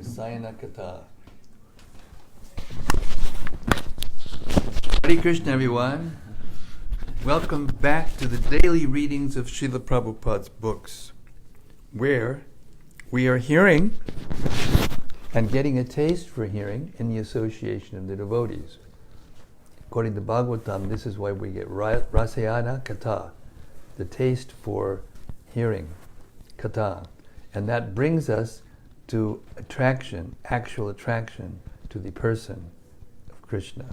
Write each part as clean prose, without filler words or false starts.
Sayana Katha. Hare Krishna, everyone. Welcome back to the daily readings of Srila Prabhupada's books, where we are hearing and getting a taste for hearing in the association of the devotees. According to Bhagavatam, this is why we get Rasayana Katha, the taste for hearing, Katha. And that brings us to attraction, actual attraction to the person of Krishna.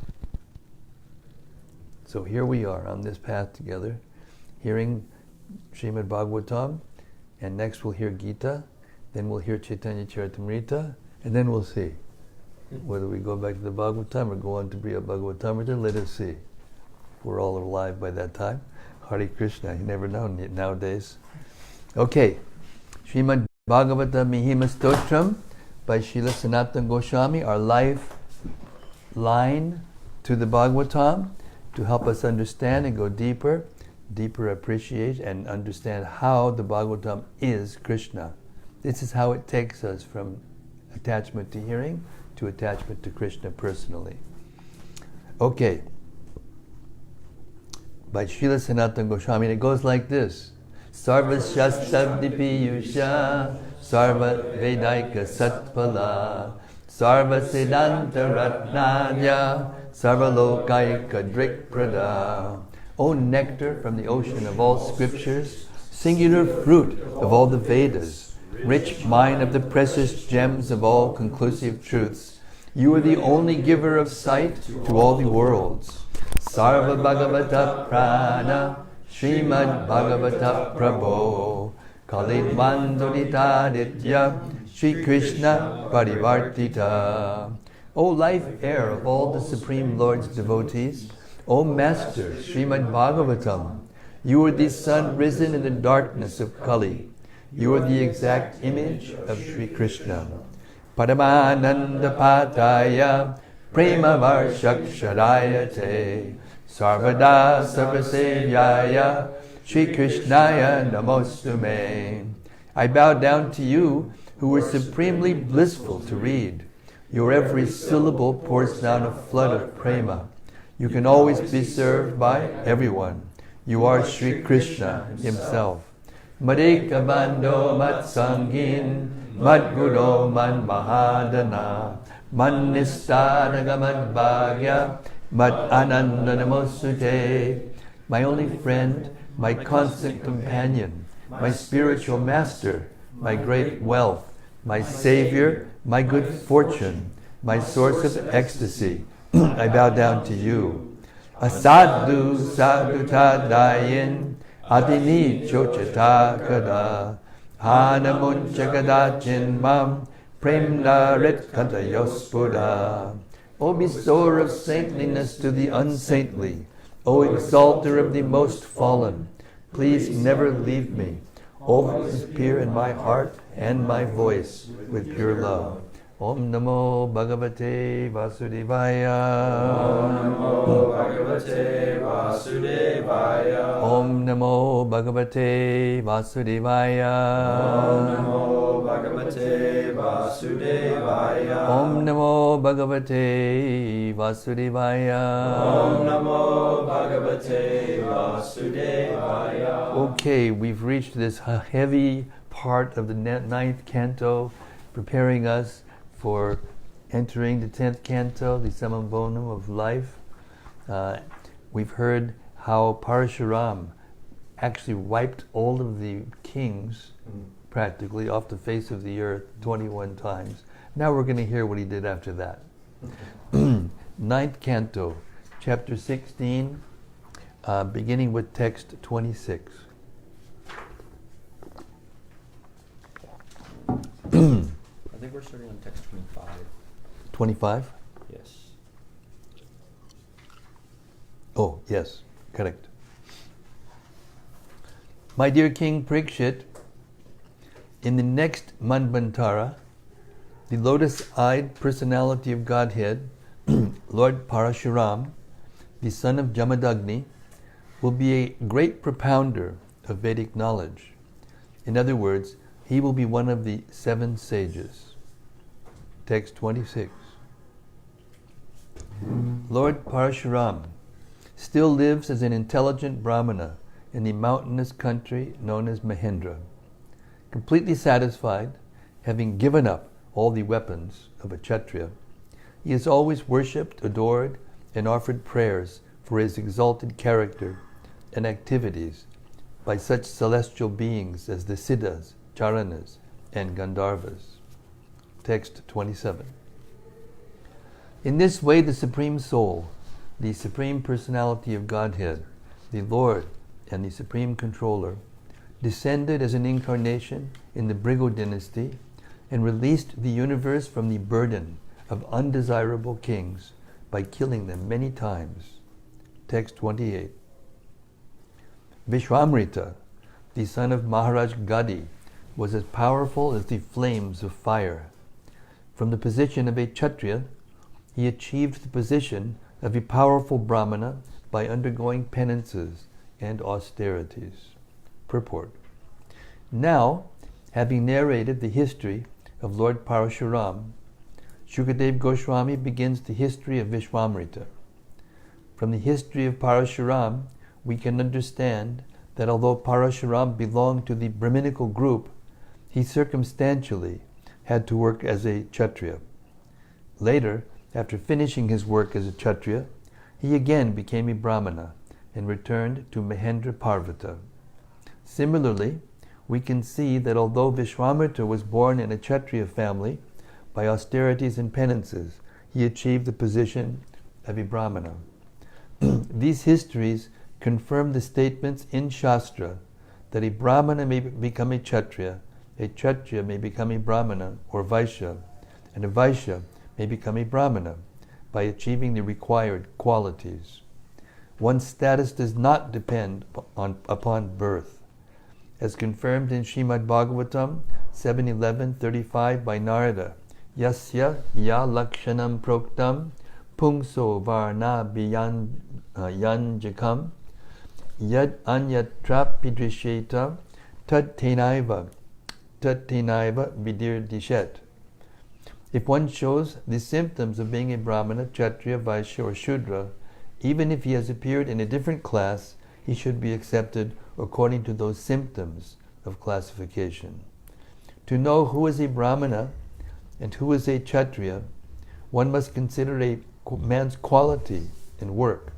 So here we are on this path together, hearing Srimad-Bhagavatam, and next we'll hear Gita, then we'll hear Chaitanya Charitamrita, and then we'll see whether we go back to the Bhagavatam or go on to Priya Bhagavatamrita. Let us see. We're all alive by that time. Hare Krishna, you never know nowadays. Okay, Srimad Bhagavatam Mihima Stotram by Srila Sanatana Goswami, our lifeline to the Bhagavatam, to help us understand and go deeper appreciate and understand how the Bhagavatam is Krishna. This is how it takes us from attachment to hearing to attachment to Krishna personally. Okay. By Srila Sanatana Goswami, and it goes like this. Sarva Shastabdipi Yusha Sarva Vedaika Satpala Sarva Siddhanta Ratnanya Sarva Lokaika Drikprada. O nectar from the ocean of all scriptures, singular fruit of all the Vedas, rich mine of the precious gems of all conclusive truths, you are the only giver of sight to all the worlds. Sarva Bhagavata Prana Srimad Bhagavata Prabho Kalidvandodita Ditya Shri Krishna Parivartita. O life air of all the Supreme Lord's devotees, O Master Srimad Bhagavatam, you are the sun risen in the darkness of Kali. You are the exact image of Shri Krishna. Paramananda Pataya Prema Varshaksharayate Sarvada Sarvasevyaya Shri Krishnaya Namostume. I bow down to you who are supremely blissful to read. Your every syllable pours down a flood of prema. You can always be served by everyone. You are Shri Krishna himself. Madeka Bando Matsangin Madguro Man Mahadana Man Nistadaga Mad Bhagya Mad Ananda Namosute. My only friend, my constant companion, my spiritual master, my great wealth, my savior, my good fortune, my source of ecstasy, I bow down to you. Asadhu Sadhutadayin Adini Chochata Kada Hanamunchakada Chinmam Premna Ritkanta Yospura. O bestower of saintliness to the unsaintly, O exalter of the most fallen, please never leave me. Always appear in my heart and my voice with pure love. Om Namo Bhagavate Vasudevaya. Om Namo Bhagavate Vasudevaya. Om Namo Bhagavate Vasudevaya. Om Namo Bhagavate Vasudevaya. Om Namo Bhagavate Vasudevaya. Om Namo Bhagavate Vasudevaya. Okay, we've reached this heavy part of the ninth canto, preparing us for entering the 10th canto, the Samabonam of life. We've heard how Parasurama actually wiped all of the kings practically off the face of the earth 21 times. Now we're going to hear what he did after that. Ninth canto, chapter 16, beginning with text 26. I think we're starting on text 25. 25? Yes. Oh, yes, correct. My dear King Parikshit, in the next Manvantara, the lotus-eyed personality of Godhead, Lord Parasurama, the son of Jamadagni, will be a great propounder of Vedic knowledge. In other words, he will be one of the 7 sages. Text 26. Lord Parasurama still lives as an intelligent Brahmana in the mountainous country known as Mahendra. Completely satisfied, having given up all the weapons of a Kshatriya, he is always worshipped, adored, and offered prayers for his exalted character and activities by such celestial beings as the Siddhas, Charanas, and Gandharvas. Text 27. In this way, the Supreme Soul, the Supreme Personality of Godhead, the Lord and the Supreme Controller, descended as an incarnation in the Bhrigu dynasty and released the universe from the burden of undesirable kings by killing them many times. Text 28. Vishwamrita, the son of Maharaj Gadi, was as powerful as the flames of fire. From the position of a Kshatriya, he achieved the position of a powerful Brahmana by undergoing penances and austerities. Purport. Now, having narrated the history of Lord Parasurama, Shukadeva Goswami begins the history of Vishwamrita. From the history of Parasurama, we can understand that although Parasurama belonged to the Brahminical group, he circumstantially had to work as a Kshatriya. Later, after finishing his work as a Kshatriya, he again became a Brahmana and returned to Mahendra Parvata. Similarly, we can see that although Vishwamrita was born in a Kshatriya family, by austerities and penances, he achieved the position of a Brahmana. These histories confirm the statements in Shastra that a Brahmana may become a Kshatriya may become a Brahmana or Vaishya, and a Vaishya may become a Brahmana by achieving the required qualities. One's status does not depend upon birth. As confirmed in Srimad-Bhagavatam 7.11.35 by Narada, Yasya ya lakshanam proktam pungso varna yanjakam yad anyatra pidrisheta tat tenaiva vidir dishet. If one shows the symptoms of being a Brahmana, Kshatriya, Vaishya, or Shudra, even if he has appeared in a different class, he should be accepted according to those symptoms of classification. To know who is a Brahmana and who is a Kshatriya, one must consider a man's quality and work.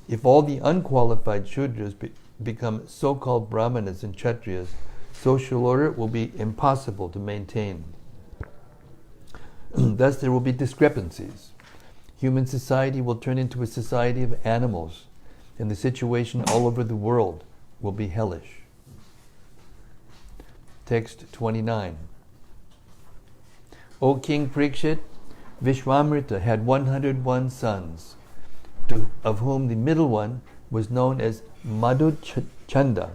If all the unqualified Shudras become so-called Brahmanas and Kshatriyas, social order will be impossible to maintain. Thus there will be discrepancies. Human society will turn into a society of animals, and the situation all over the world will be hellish. Text 29. O King Parikshit, Vishwamrita had 101 sons, of whom the middle one was known as Madhuchanda.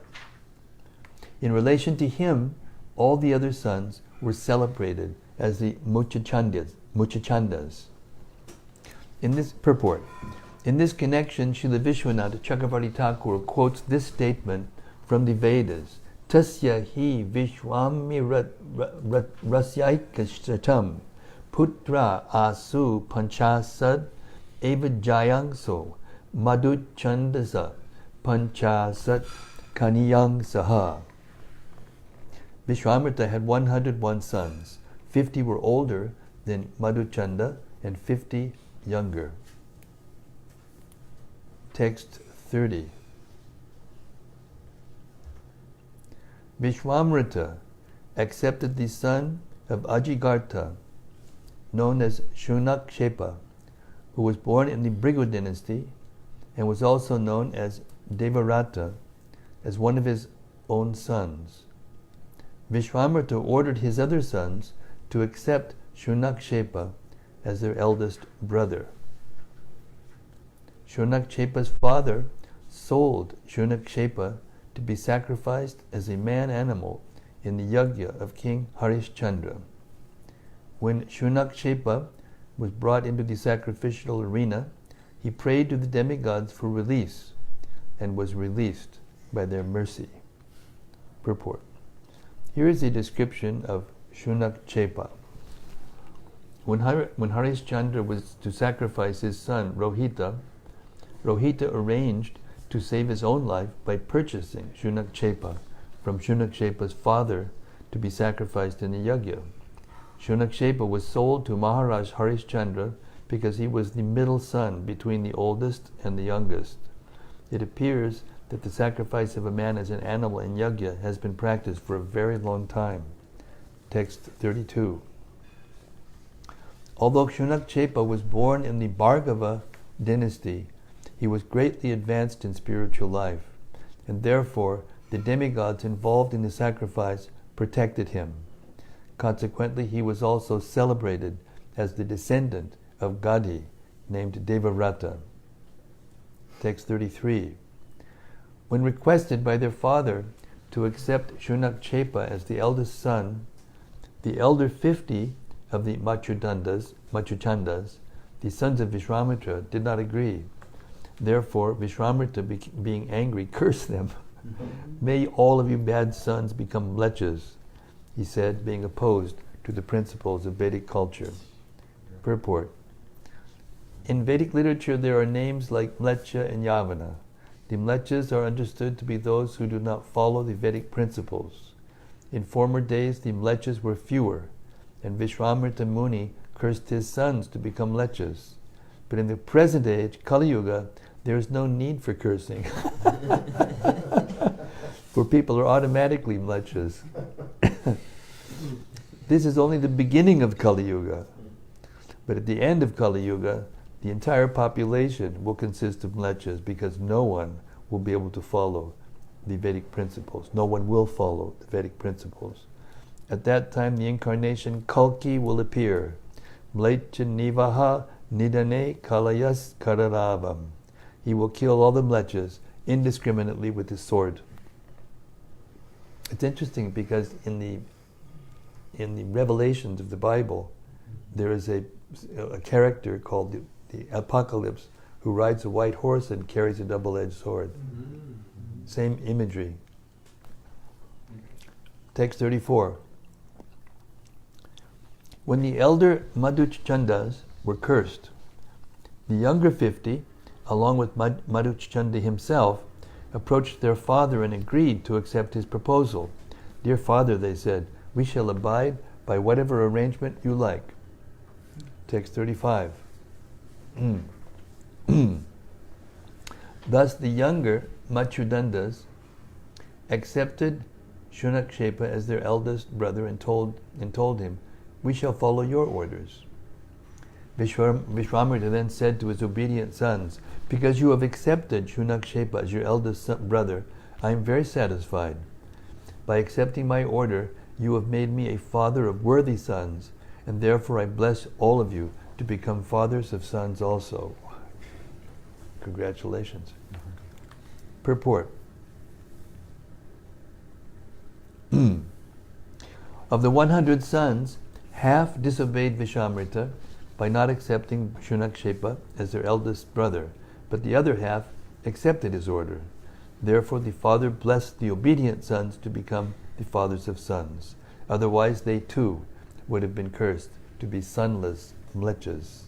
In relation to him, all the other sons were celebrated as the Muchachandas. In this purport, in this connection, Srila Vishwanath Chakravarti Thakur quotes this statement from the Vedas: Tasya hi Vishwami rasyaikashtam putra asu panchasad eva jayangso madhuchandasa panchasat kaniyang saha. Vishwamrita had 101 sons. 50 were older than Madhuchanda and 50 younger. Text 30. Vishwamrita accepted the son of Ajigartha, known as Shunakshepa, who was born in the Bhrigu dynasty and was also known as Devarata, as one of his own sons. Vishwamrita ordered his other sons to accept Shunakshepa as their eldest brother. Shunakshepa's father sold Shunakshepa to be sacrificed as a man-animal in the yajna of King Harishchandra. When Shunakshepa was brought into the sacrificial arena, he prayed to the demigods for release and was released by their mercy. Purport. Here is a description of Shunakshepa. When Harishchandra was to sacrifice his son Rohita, Rohita arranged to save his own life by purchasing Shunakshepa from Shunakshepa's father to be sacrificed in the yajna. Shunakshepa was sold to Maharaj Harishchandra because he was the middle son between the oldest and the youngest. It appears that the sacrifice of a man as an animal in yajna has been practiced for a very long time. Text 32. Although Shunakshepa was born in the Bhargava dynasty, he was greatly advanced in spiritual life, and therefore the demigods involved in the sacrifice protected him. Consequently, he was also celebrated as the descendant of Gadhi, named Devarata. Text 33. When requested by their father to accept Shunakshepa as the eldest son, the elder 50 of the Machuchandas, the sons of Vishwamitra, did not agree. Therefore, Vishwamitra, being angry, cursed them. May all of you bad sons become mlechas, he said, being opposed to the principles of Vedic culture. Purport. In Vedic literature there are names like Mlecha and Yavana. The Mlechas are understood to be those who do not follow the Vedic principles. In former days the Mlechas were fewer, and Vishwamitra Muni cursed his sons to become Mlechas. But in the present age, Kali Yuga, there is no need for cursing. For people are automatically Mlechas. This is only the beginning of Kali Yuga. But at the end of Kali Yuga, the entire population will consist of Mlechas because no one will be able to follow the Vedic principles. No one will follow the Vedic principles. At that time, the incarnation Kalki will appear. Mlecha Nivaha Nidane Kalayas Kararavam. He will kill all the Mlechas indiscriminately with his sword. It's interesting because in the revelations of the Bible, there is a character called the Apocalypse who rides a white horse and carries a double-edged sword. Same imagery. Text 34. When the elder Madhuchandas were cursed, the younger 50, along with Madhuchanda himself, approached their father and agreed to accept his proposal. Dear father, they said, we shall abide by whatever arrangement you like. Text 35. Thus the younger Machudandas accepted Shunakshepa as their eldest brother and told him, we shall follow your orders. Vishwamitra then said to his obedient sons, because you have accepted Shunakshepa as your eldest brother, I am very satisfied. By accepting my order, you have made me a father of worthy sons, and therefore I bless all of you to become fathers of sons also. Congratulations. Purport. Of the 100 sons, half disobeyed Vishwamitra by not accepting Shunakshepa as their eldest brother, but the other half accepted his order. Therefore the father blessed the obedient sons to become the fathers of sons. Otherwise they too would have been cursed to be sonless mlechas.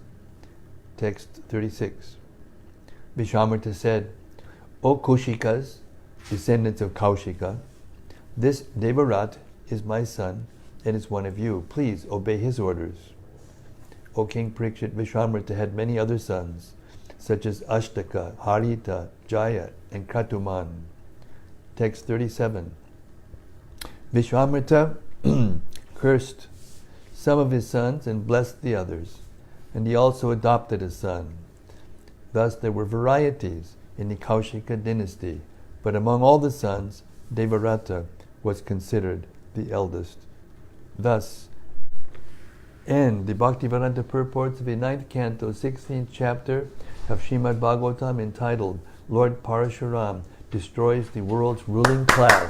Text 36. Vishwamitra said, O Kushikas, descendants of Kaushika, this Devarat is my son and is one of you. Please obey his orders. O King Parikshit, Vishwamitra had many other sons, such as Ashtaka, Harita, Jaya, and Kratuman. Text 37. Vishwamitra cursed some of his sons and blessed the others, and he also adopted a son. Thus there were varieties in the Kaushika dynasty, but among all the sons, Devarata was considered the eldest. Thus end the Bhaktivedanta purports of the 9th canto, 16th chapter of Srimad-Bhagavatam, entitled Lord Parasurama Destroys the World's Ruling Class.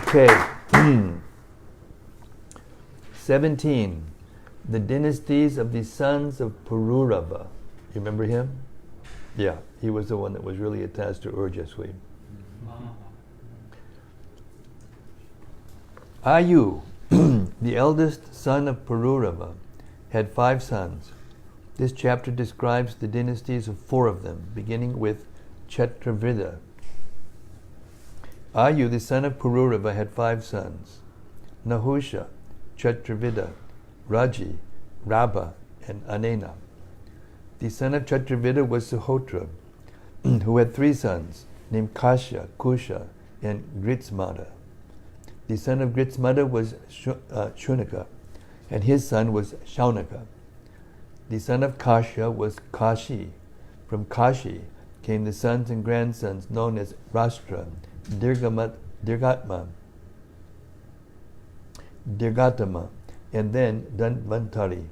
Okay. 17. The dynasties of the sons of Pururava. You remember him? Yeah, he was the one that was really attached to Urjasvi. Ayu, the eldest son of Parasurama, had 5 sons. This chapter describes the dynasties of 4 of them, beginning with Kshatrivida. Ayu, the son of Parasurama, had 5 sons: Nahusha, Kshatrivida, Raji, Rabha, and Anena. The son of Kshatrivida was Suhotra, who had 3 sons, named Kasha, Kusha, and Gritsmada. The son of Gritsmada was Shunaka, and his son was Shaunaka. The son of Kasha was Kashi. From Kashi came the sons and grandsons known as Rashtra, Dirgatama, and then Dhanvantari,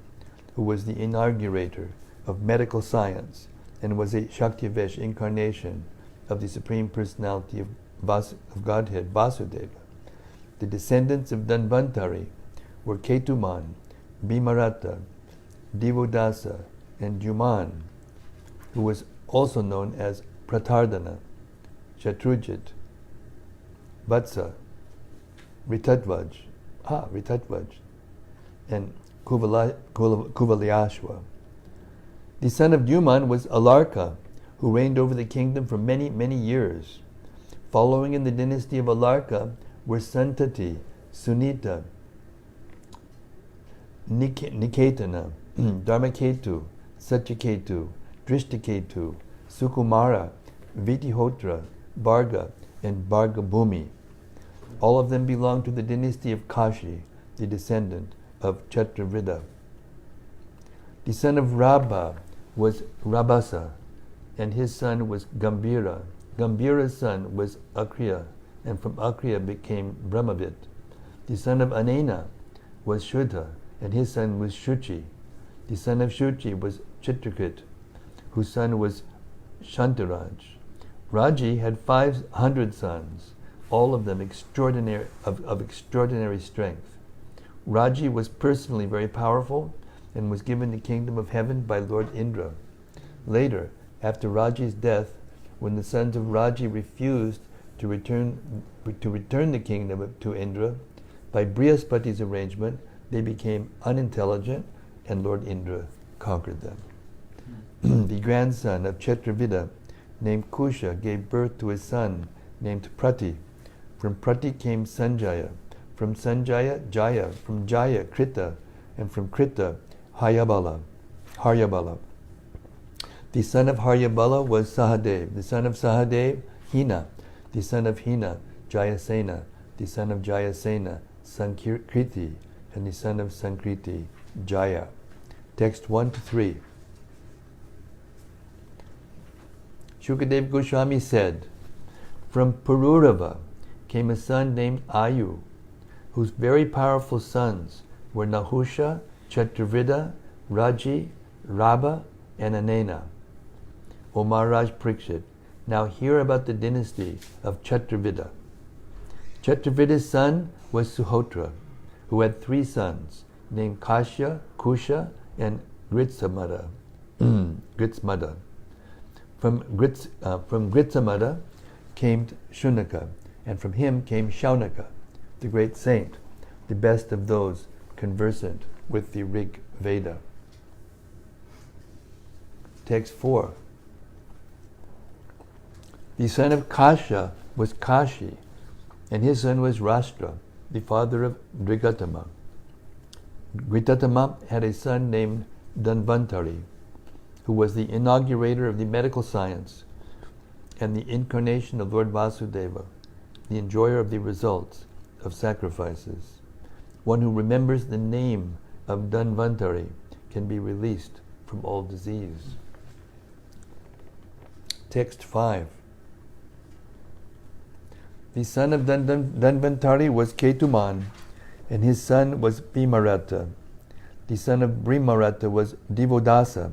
who was the inaugurator of medical science and was a Shaktivesh incarnation of the Supreme Personality of Godhead, Vasudeva. The descendants of Dhanvantari were Ketuman, Bhimarata, Divodasa, and Juman, who was also known as Pratardana, Shatrujit, Vatsa, Ritatvaj, and Kuvalyashva. The son of Juman was Alarka, who reigned over the kingdom for many, many years. Following in the dynasty of Alarka were Santati, Sunita, Niketana, Dharmaketu, Satyaketu, Drishtaketu, Sukumara, Vitihotra, Bharga, and Bhargabhumi. All of them belonged to the dynasty of Kashi, the descendant of Kshatrivida. The son of Rabha was Rabasa, and his son was Gambhira. Gambhira's son was Akriya, and from Akriya became Brahmavit. The son of Anena was Shuddha, and his son was Shuchi. The son of Shuchi was Chitrakrit, whose son was Shantaraj. Raji had 500 sons, all of them of extraordinary strength. Raji was personally very powerful and was given the kingdom of heaven by Lord Indra. Later, after Raji's death, when the sons of Raji refused to return the kingdom to Indra, by Brihaspati's arrangement, they became unintelligent and Lord Indra conquered them. The grandson of Kshatrivida, named Kusha, gave birth to a son named Prati. From Prati came Sanjaya. From Sanjaya, Jaya. From Jaya, Krita. And from Krita, Haryabala. The son of Haryabala was Sahadev. The son of Sahadev, Hina. The son of Hina, Jayasena. The son of Jayasena, Sankriti. And the son of Sankriti, Jaya. Text 1-3. Shukadev Goswami said, from Pururava came a son named Ayu, whose very powerful sons were Nahusha, Kshatrivida, Raji, Rabha, and Anena. O Maharaj Parikshit, now hear about the dynasty of Kshatrivida. Kshatrivida's son was Suhotra, who had 3 sons, named Kashya, Kusha, and Gritsmada. From Gritsmada came Shunaka, and from him came Shaunaka, the great saint, the best of those conversant with the Rig Veda. Text 4. The son of Kasha was Kashi, and his son was Rashtra, the father of Drigatama. Drigatama had a son named Dhanvantari, who was the inaugurator of the medical science and the incarnation of Lord Vasudeva, the enjoyer of the results of sacrifices. One who remembers the name of Dhanvantari can be released from all disease. Text 5. The son of Dhanvantari was Ketuman, and his son was Bhimarata. The son of Bhimarata was Divodasa,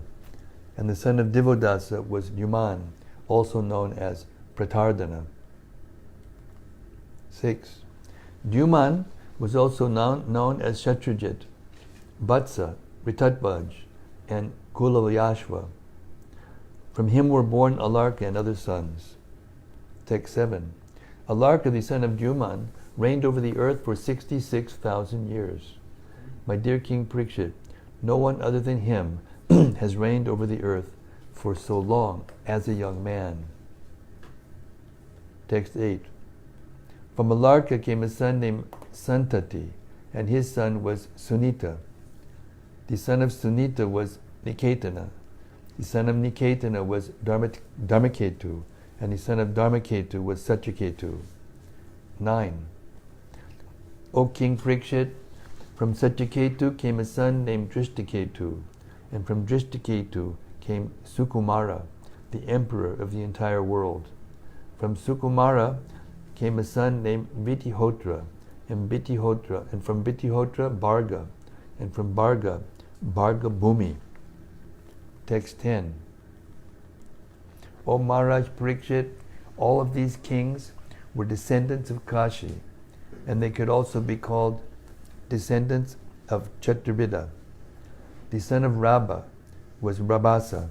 and the son of Divodasa was Numan, also known as Pratardana. 6. Numan was also known as Shatrujit, Vatsa, Ritatvaj, and Kulavyashva. From him were born Alarka and other sons. Text 7. Alarka, the son of Juman, reigned over the earth for 66,000 years. My dear King Parikshit, no one other than him has reigned over the earth for so long as a young man. Text 8. From Alarka came a son named Santati, and his son was Sunita. The son of Sunita was Niketana. The son of Niketana was Dharmaketu, and the son of Dharmaketu was Satyaketu. 9. O King Parikshit, from Satyaketu came a son named Drishtaketu, and from Drishtaketu came Sukumara, the emperor of the entire world. From Sukumara came a son named Vitihotra, and from Vitihotra, Bharga, and from Bharga, Bharga Bhumi. Text 10. O Maharaj Parikshit, all of these kings were descendants of Kashi, and they could also be called descendants of Chaturvida. The son of Rabba was Rabasa,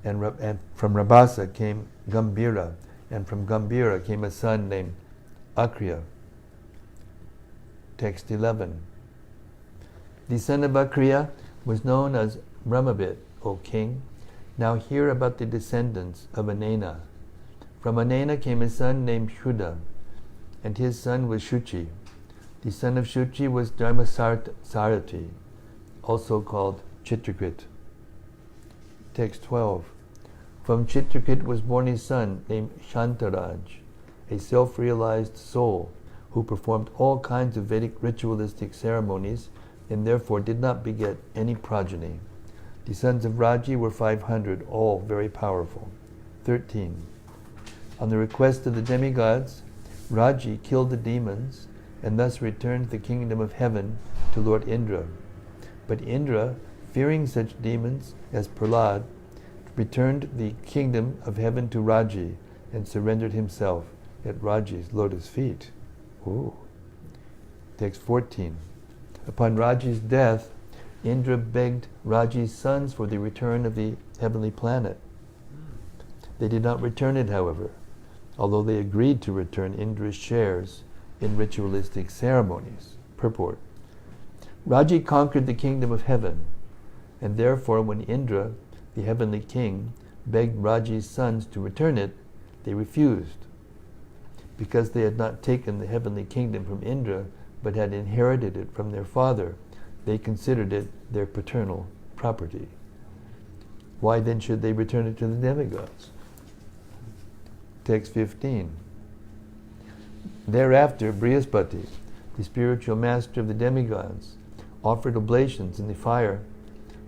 and from Rabasa came Gambhira, and from Gambhira came a son named Akriya. Text 11. The son of Akriya was known as Brahmavit, O king. Now hear about the descendants of Anena. From Anena came a son named Shuddha, and his son was Shuchi. The son of Shuchi was Dharmasarati, also called Chitraket. Text 12. From Chitraket was born a son named Shantaraj, a self-realized soul who performed all kinds of Vedic ritualistic ceremonies and therefore did not beget any progeny. The sons of Raji were 500, all very powerful. 13. On the request of the demigods, Raji killed the demons and thus returned the kingdom of heaven to Lord Indra. But Indra, fearing such demons as Prahlad, returned the kingdom of heaven to Raji and surrendered himself at Raji's lotus feet. Ooh. Text 14. Upon Raji's death, Indra begged Raji's sons for the return of the heavenly planet. They did not return it, however, although they agreed to return Indra's shares in ritualistic ceremonies. Purport. Raji conquered the kingdom of heaven, and therefore when Indra, the heavenly king, begged Raji's sons to return it, they refused. Because they had not taken the heavenly kingdom from Indra, but had inherited it from their father, they considered it their paternal property. Why then should they return it to the demigods? Text 15. Thereafter, Brihaspati, the spiritual master of the demigods, offered oblations in the fire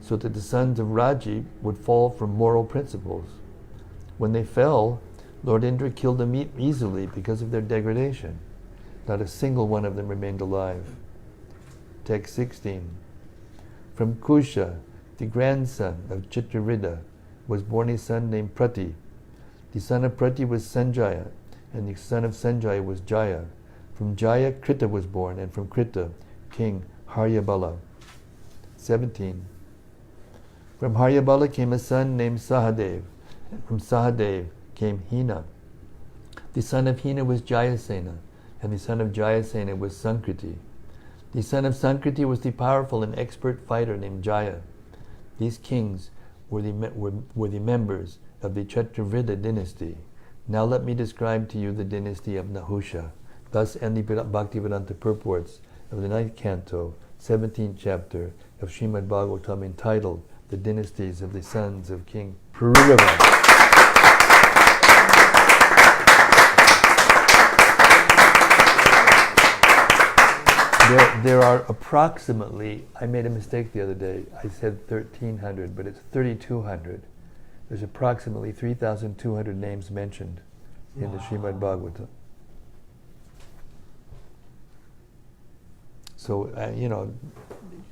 so that the sons of Raji would fall from moral principles. When they fell, Lord Indra killed them easily because of their degradation. Not a single one of them remained alive. Text 16. From Kusha, the grandson of Chitravidya, was born a son named Prati. The son of Prati was Sanjaya, and the son of Sanjaya was Jaya. From Jaya, Krita was born, and from Krita, King Haryabala. 17. From Haryabala came a son named Sahadev, and from Sahadev came Hina. The son of Hina was Jayasena, and the son of Jayasena was Sankriti. The son of Sankriti was the powerful and expert fighter named Jaya. These kings were the members of the Chaturvida dynasty. Now let me describe to you the dynasty of Nahusha. Thus end the Bhaktivedanta purports of the 9th canto, 17th chapter of Srimad-Bhagavatam, entitled The Dynasties of the Sons of King Parasurama. There are approximately, I made a mistake the other day, I said 1,300, but it's 3,200. There's approximately 3,200 names mentioned in the Srimad-Bhagavatam. So,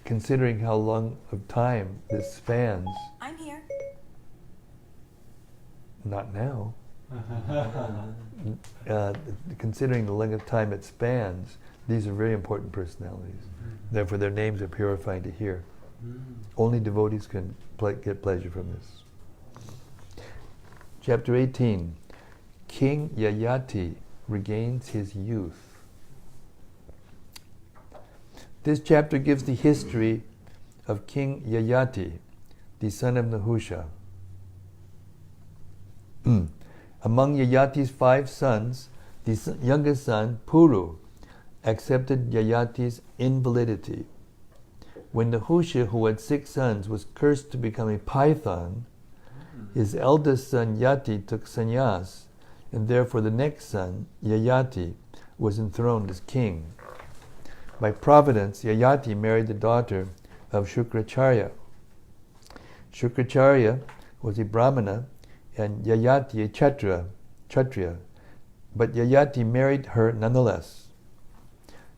considering how long of time this spans. I'm here. Not now. Considering the length of time it spans, these are very important personalities. Therefore, their names are purifying to hear. Only devotees can get pleasure from this. Chapter 18. King Yayati regains his youth. This chapter gives the history of King Yayati, the son of Nahusha. Among Yayati's 5 sons, the youngest son, Puru, accepted Yayati's invalidity. When Nahusha, who had 6 sons, was cursed to become a python, his eldest son Yati took sannyas, and therefore the next son, Yayati, was enthroned as king. By providence, Yayati married the daughter of Shukracharya. Shukracharya was a Brahmana and Yayati a Kshatriya, but Yayati married her nonetheless.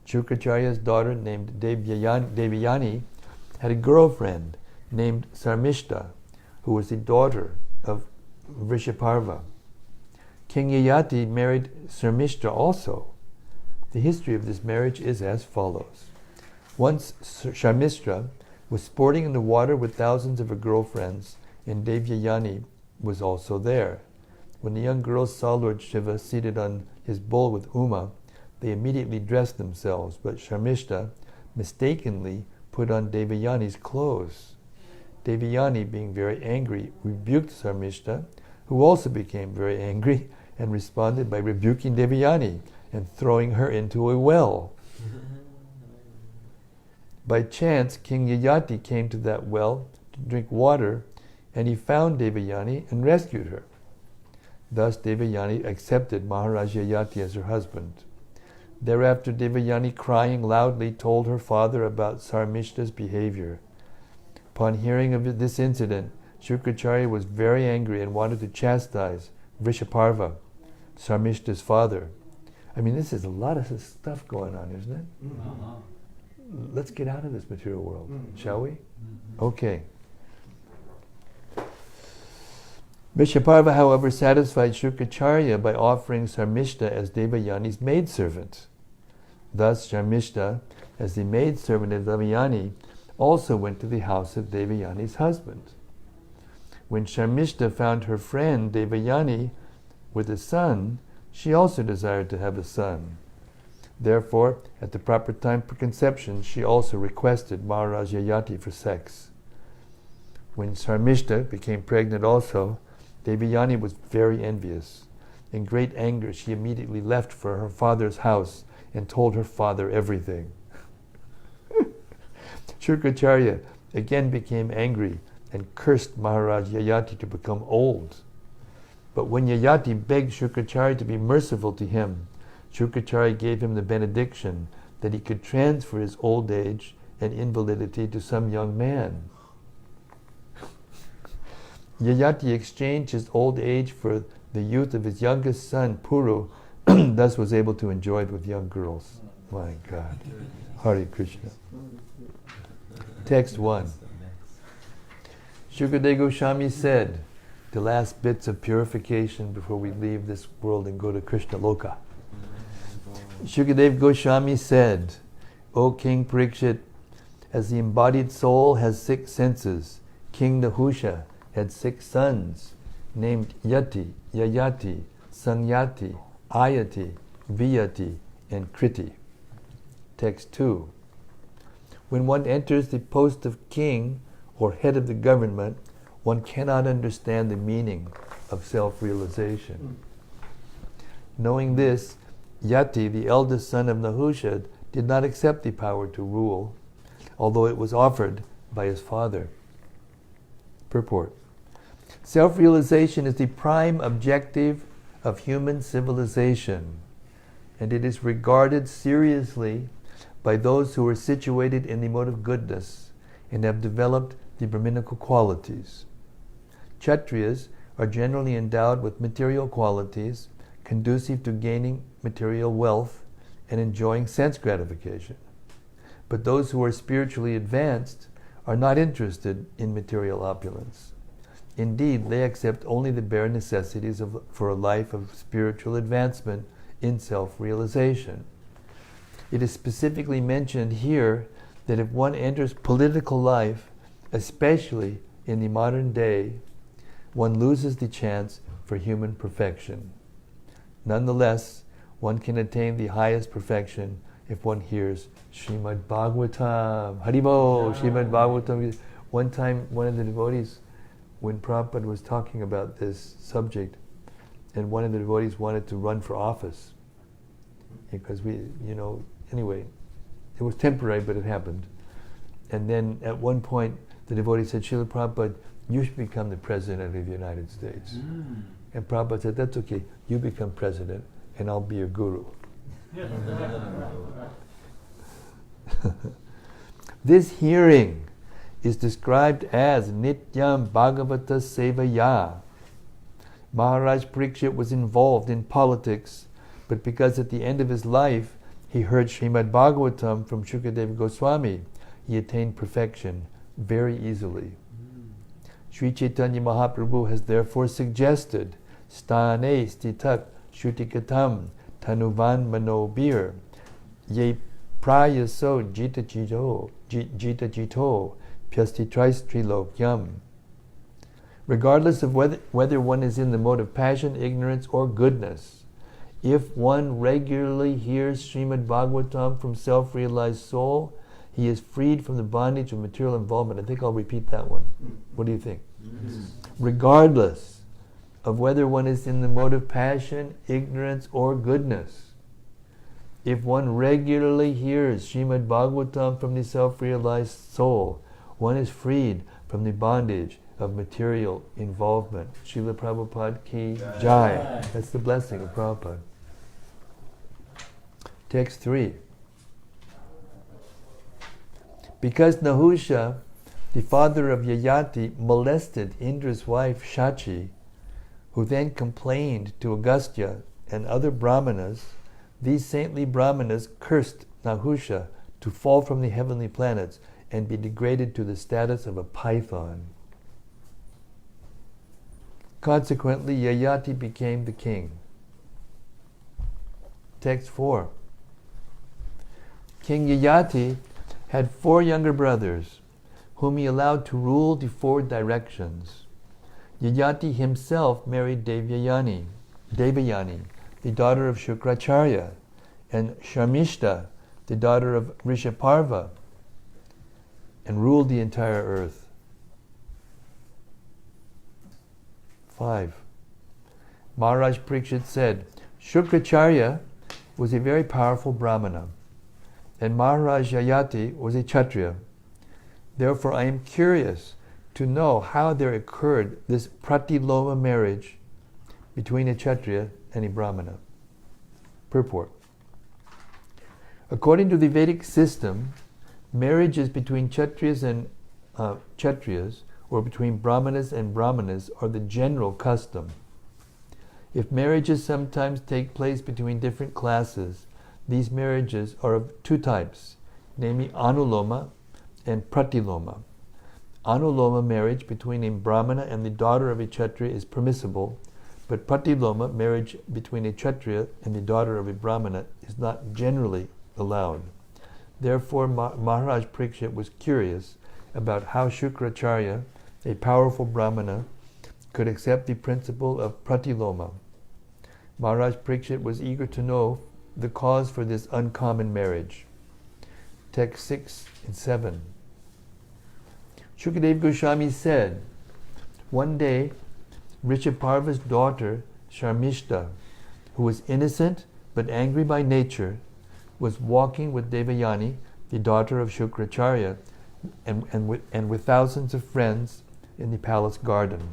Shukracharya's daughter, named Devayani, had a girlfriend named Sarmishta, who was the daughter of Vrishaparva. King Yayati married Sarmishta also. The history of this marriage is as follows. Once Sarmishta was sporting in the water with thousands of her girlfriends, and Devayani was also there. When the young girls saw Lord Shiva seated on his bull with Uma, they immediately dressed themselves, but Sarmishta mistakenly put on Devayani's clothes. Devayani, being very angry, rebuked Sarmishta, who also became very angry and responded by rebuking Devayani and throwing her into a well. By chance, King Yayati came to that well to drink water, and he found Devayani and rescued her. Thus Devayani accepted Maharaj Yayati as her husband. Thereafter Devayani, crying loudly, told her father about Sarmishta's behavior. Upon hearing of this incident, Shukracharya was very angry and wanted to chastise Vrishaparva, Sarmishta's father. I mean, this is a lot of stuff going on, isn't it? Let's get out of this material world, shall we? Okay. Vrishaparva, however, satisfied Shukracharya by offering Sarmishta as Devayani's maidservant. Thus, Sarmishta, as the maidservant of Devayani, also went to the house of Devayani's husband. When Sarmishta found her friend Devayani with a son, she also desired to have a son. Therefore, at the proper time for conception, she also requested Maharaj Yayati for sex. When Sarmishta became pregnant also, Devayani was very envious. In great anger, she immediately left for her father's house and told her father everything. Shukracharya again became angry and cursed Maharaj Yayati to become old. But when Yayati begged Shukracharya to be merciful to him, Shukracharya gave him the benediction that he could transfer his old age and invalidity to some young man. Yayati exchanged his old age for the youth of his youngest son, Puru, thus was able to enjoy it with young girls. My God. Hare Krishna. Text 1. Shukadeva Goswami said, the last bits of purification before we leave this world and go to Krishna Loka. Shukadeva Goswami said, O King Parikshit, as the embodied soul has 6 senses, King Nahusha had 6 sons, named Yati, Yayati, Sanyati, Ayati, Viyati, and Kriti. Text 2. When one enters the post of king or head of the government, one cannot understand the meaning of self-realization. Knowing this, Yati, the eldest son of Nahusha, did not accept the power to rule, although it was offered by his father. Purport. Self-realization is the prime objective of human civilization, and it is regarded seriously by those who are situated in the mode of goodness and have developed the Brahminical qualities. Kshatriyas are generally endowed with material qualities conducive to gaining material wealth and enjoying sense gratification. But those who are spiritually advanced are not interested in material opulence. Indeed, they accept only the bare necessities for a life of spiritual advancement in self-realization. It is specifically mentioned here that if one enters political life, especially in the modern day, one loses the chance for human perfection. Nonetheless, one can attain the highest perfection if one hears Srimad-Bhagavatam. Haribo, Srimad-Bhagavatam. One time, one of the devotees, when Prabhupada was talking about this subject, and one of the devotees wanted to run for office, because anyway, it was temporary, but it happened. And then at one point, the devotee said, Srila Prabhupada, you should become the President of the United States. And Prabhupada said, that's okay, you become President, and I'll be your guru. This hearing is described as Nityam Bhagavata Sevaya. Maharaj Parikshit was involved in politics, but because at the end of his life he heard Srimad-Bhagavatam from Shukadeva Goswami, he attained perfection very easily. Sri Chaitanya Mahaprabhu has therefore suggested Stane Stitak Shutikatam Tanuvan Manobir Ye Prayaso Jita Jito Pyastitrais Trilokyam. Regardless of whether one is in the mode of passion, ignorance, or goodness, if one regularly hears Srimad-Bhagavatam from self-realized soul, he is freed from the bondage of material involvement. I think I'll repeat that one. What do you think? Regardless of whether one is in the mode of passion, ignorance, or goodness, if one regularly hears Srimad-Bhagavatam from the self-realized soul, one is freed from the bondage of material involvement. Srila Prabhupada ki jai. That's the blessing of Prabhupada. Text 3. Because Nahusha, the father of Yayati, molested Indra's wife Shachi, who then complained to Agastya and other brahmanas, these saintly brahmanas cursed Nahusha to fall from the heavenly planets and be degraded to the status of a python. Consequently, Yayati became the king. Text 4. King Yayati had 4 younger brothers, whom he allowed to rule the 4 directions. Yayati himself married Devayani, the daughter of Shukracharya, and Sharmishta, the daughter of Rishaparva, and ruled the entire earth. 5. Maharaj Parikshit said, Shukracharya was a very powerful brahmana, and Maharaj Yayati was a Kshatriya. Therefore, I am curious to know how there occurred this pratiloma marriage between a Kshatriya and a Brahmana. Purport. According to the Vedic system, marriages between Kshatriyas and Kshatriyas, or between Brahmanas and Brahmanas, are the general custom. If marriages sometimes take place between different classes, these marriages are of 2 types, namely Anuloma and Pratiloma. Anuloma marriage between a Brahmana and the daughter of a Kshatriya is permissible, but Pratiloma marriage between a Kshatriya and the daughter of a Brahmana is not generally allowed. Therefore, Maharaj Parikshit was curious about how Shukracharya, a powerful Brahmana, could accept the principle of Pratiloma. Maharaj Parikshit was eager to know the cause for this uncommon marriage. Text 6 and 7. Shukadeva Goswami said, one day, Rishaparva's daughter, Sharmishta, who was innocent but angry by nature, was walking with Devayani, the daughter of Shukracharya, and with thousands of friends in the palace garden.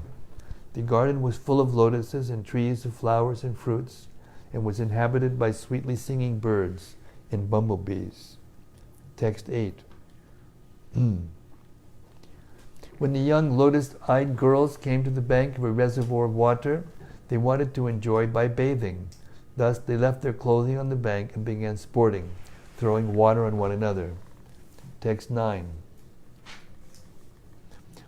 The garden was full of lotuses and trees of flowers and fruits, and was inhabited by sweetly singing birds and bumblebees. Text 8. When the young lotus-eyed girls came to the bank of a reservoir of water, they wanted to enjoy by bathing. Thus they left their clothing on the bank and began sporting, throwing water on one another. Text 9.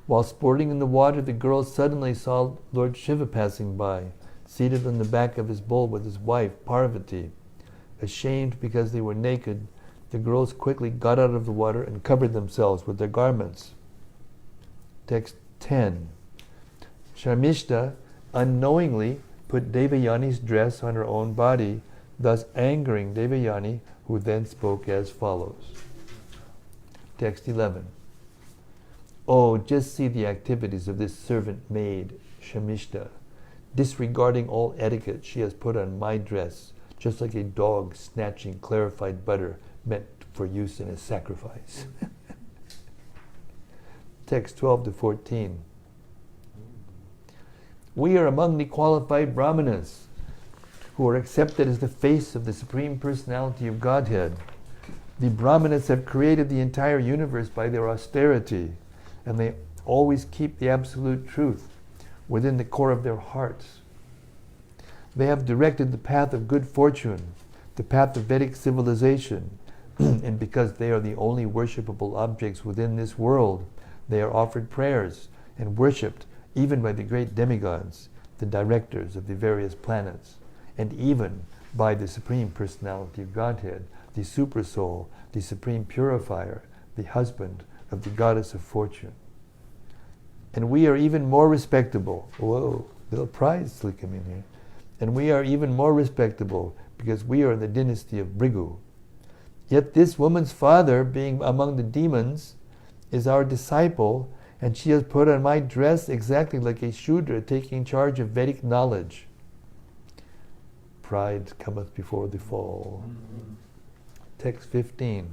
While sporting in the water, the girls suddenly saw Lord Shiva passing by, seated on the back of his bull with his wife, Parvati. Ashamed because they were naked, the girls quickly got out of the water and covered themselves with their garments. Text 10. Sharmishta, unknowingly put Devayani's dress on her own body, thus angering Devayani, who then spoke as follows. Text 11. Oh, just see the activities of this servant maid, Shamishta. Disregarding all etiquette, she has put on my dress, just like a dog snatching clarified butter meant for use in a sacrifice. Text 12 to 14. We are among the qualified brahmanas who are accepted as the face of the Supreme Personality of Godhead. The brahmanas have created the entire universe by their austerity, and they always keep the absolute truth within the core of their hearts. They have directed the path of good fortune, the path of Vedic civilization, and because they are the only worshipable objects within this world, they are offered prayers and worshipped even by the great demigods, the directors of the various planets, and even by the Supreme Personality of Godhead, the Supersoul, the Supreme Purifier, the husband of the Goddess of Fortune. And we are even more respectable. Whoa, little prize slicking in here. And we are even more respectable because we are in the dynasty of Bhrigu. Yet this woman's father, being among the demons, is our disciple, and she has put on my dress exactly like a Shudra taking charge of Vedic knowledge. Pride cometh before the fall. Text 15.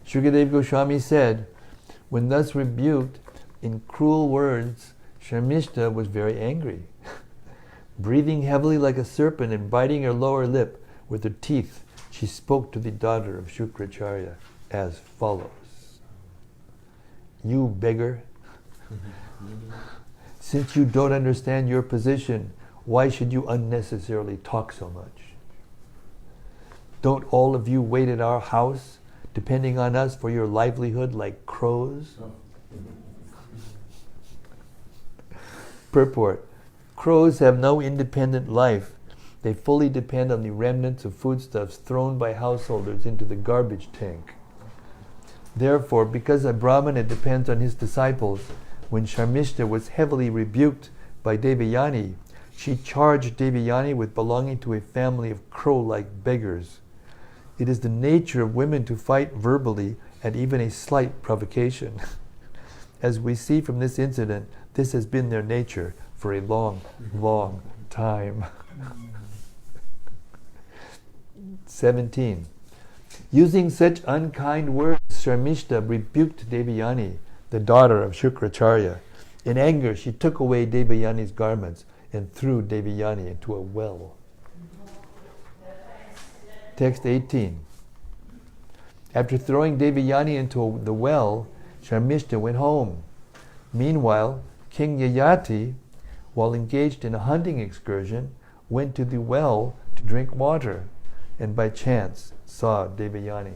Shukadev Goswami said, when thus rebuked in cruel words, Sharmishta was very angry. Breathing heavily like a serpent and biting her lower lip with her teeth, she spoke to the daughter of Shukracharya as follows. You beggar, since you don't understand your position, why should you unnecessarily talk so much? Don't all of you wait at our house, depending on us for your livelihood like crows? Purport. Crows have no independent life. They fully depend on the remnants of foodstuffs thrown by householders into the garbage tank. Therefore, because a Brahmana depends on his disciples, when Sharmishta was heavily rebuked by Devayani, she charged Devayani with belonging to a family of crow-like beggars. It is the nature of women to fight verbally at even a slight provocation. As we see from this incident, this has been their nature for a long, long time. 17. Using such unkind words, Sharmishta rebuked Devayani, the daughter of Shukracharya. In anger, she took away Devayani's garments and threw Devayani into a well. Text 18. After throwing Devayani into the well, Sharmishta went home. Meanwhile, King Yayati, while engaged in a hunting excursion, went to the well to drink water, and by chance saw Devayani.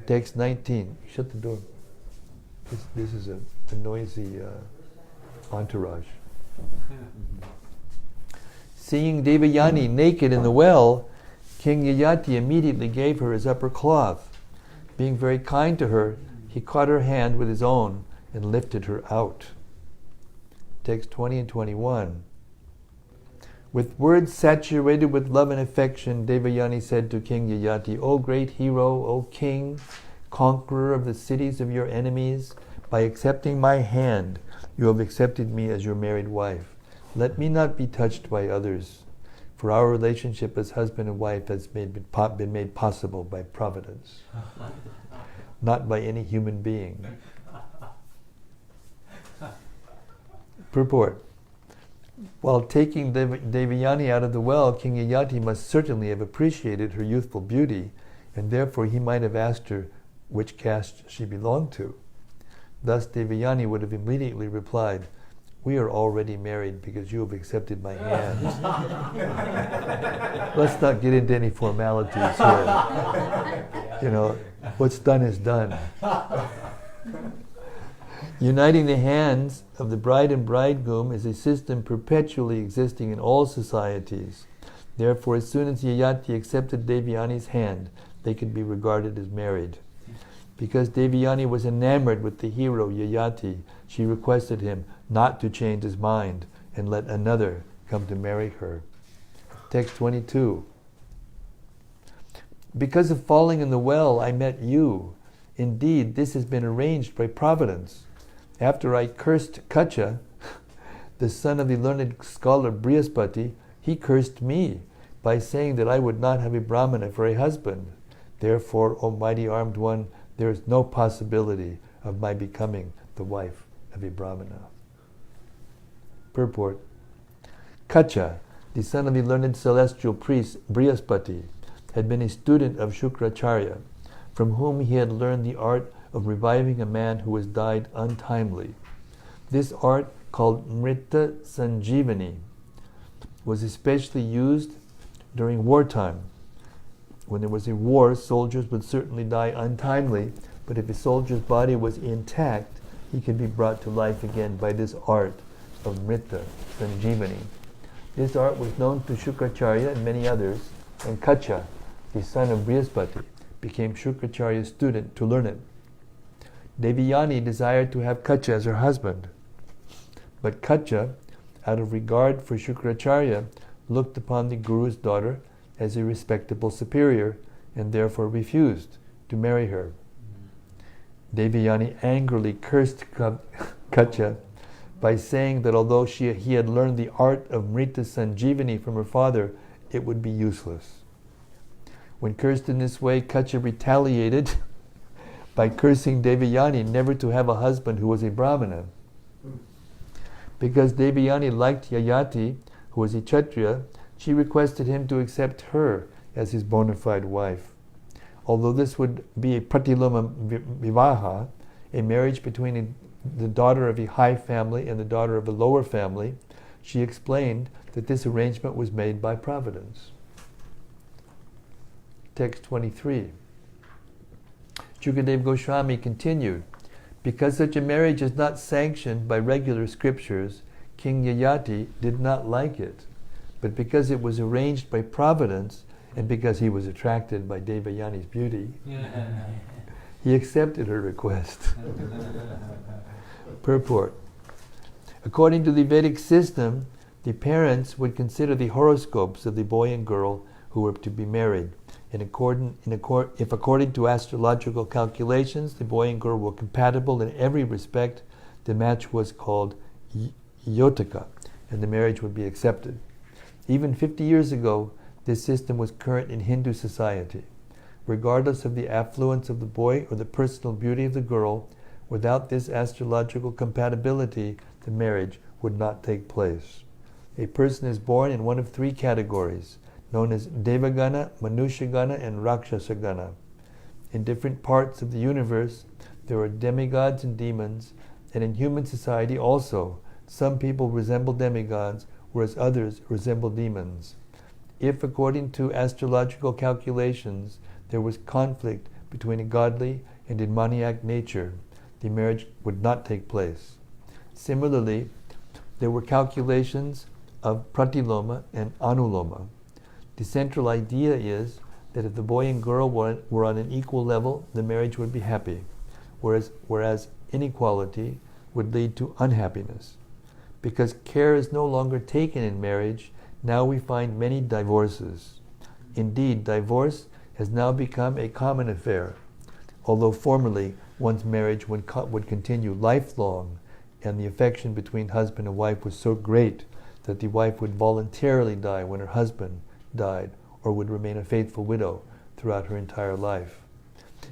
Text 19. Shut the door. This is a noisy entourage. Seeing Devayani naked in the well, King Yayati immediately gave her his upper cloth. Being very kind to her, he caught her hand with his own and lifted her out. Text 20 and 21. With words saturated with love and affection, Devayani said to King Yayati, O great hero, O king, conqueror of the cities of your enemies, by accepting my hand, you have accepted me as your married wife. Let me not be touched by others, for our relationship as husband and wife has been made possible by providence, not by any human being. Purport. While taking Devayani out of the well, King Yayati must certainly have appreciated her youthful beauty, and therefore he might have asked her which caste she belonged to. Thus Devayani would have immediately replied, we are already married because you have accepted my hand. Let's not get into any formalities here. You know, what's done is done. Uniting the hands of the bride and bridegroom is a system perpetually existing in all societies. Therefore, as soon as Yayati accepted Devayani's hand, they could be regarded as married. Because Devayani was enamored with the hero Yayati, she requested him not to change his mind and let another come to marry her. Text 22. Because of falling in the well, I met you. Indeed, this has been arranged by Providence. After I cursed Kacha, the son of the learned scholar Brihaspati, he cursed me by saying that I would not have a Brahmana for a husband. Therefore, O mighty armed one, there is no possibility of my becoming the wife of a Brahmana. Purport. Kacha, the son of the learned celestial priest Brihaspati, had been a student of Shukracharya, from whom he had learned the art of reviving a man who has died untimely. This art, called Mrita Sanjeevani, was especially used during wartime. When there was a war, soldiers would certainly die untimely, but if a soldier's body was intact, he could be brought to life again by this art of Mrita Sanjeevani. This art was known to Shukracharya and many others, and Kacha, the son of Brihaspati, became Shukracharya's student to learn it. Devayani desired to have Kacha as her husband, but Kacha, out of regard for Shukracharya, looked upon the Guru's daughter as a respectable superior and therefore refused to marry her. Devayani angrily cursed Kacha by saying that although he had learned the art of Mrita Sanjeevani from her father, it would be useless. When cursed in this way, Kacha retaliated by cursing Devayani never to have a husband who was a Brahmana. Because Devayani liked Yayati, who was a Kshatriya, she requested him to accept her as his bona fide wife. Although this would be a pratiloma vivaha, a marriage between the daughter of a high family and the daughter of a lower family, she explained that this arrangement was made by Providence. Text 23. Shukadev Goswami continued, because such a marriage is not sanctioned by regular scriptures, King Yayati did not like it. But because it was arranged by Providence, and because he was attracted by Devayani's beauty, he accepted her request. Purport. According to the Vedic system, the parents would consider the horoscopes of the boy and girl who were to be married. If according to astrological calculations, the boy and girl were compatible in every respect, the match was called Yotaka, and the marriage would be accepted. Even 50 years ago, this system was current in Hindu society. Regardless of the affluence of the boy or the personal beauty of the girl, without this astrological compatibility, the marriage would not take place. A person is born in one of three categories, known as Devagana, Manushagana, and Rakshasagana. In different parts of the universe, there are demigods and demons, and in human society also, some people resemble demigods, whereas others resemble demons. If, according to astrological calculations, there was conflict between a godly and demoniac nature, the marriage would not take place. Similarly, there were calculations of pratiloma and anuloma. The central idea is that if the boy and girl were on an equal level, the marriage would be happy, whereas inequality would lead to unhappiness. Because care is no longer taken in marriage, now we find many divorces. Indeed, divorce has now become a common affair, although formerly one's marriage would continue lifelong, and the affection between husband and wife was so great that the wife would voluntarily die when her husband died, or would remain a faithful widow throughout her entire life.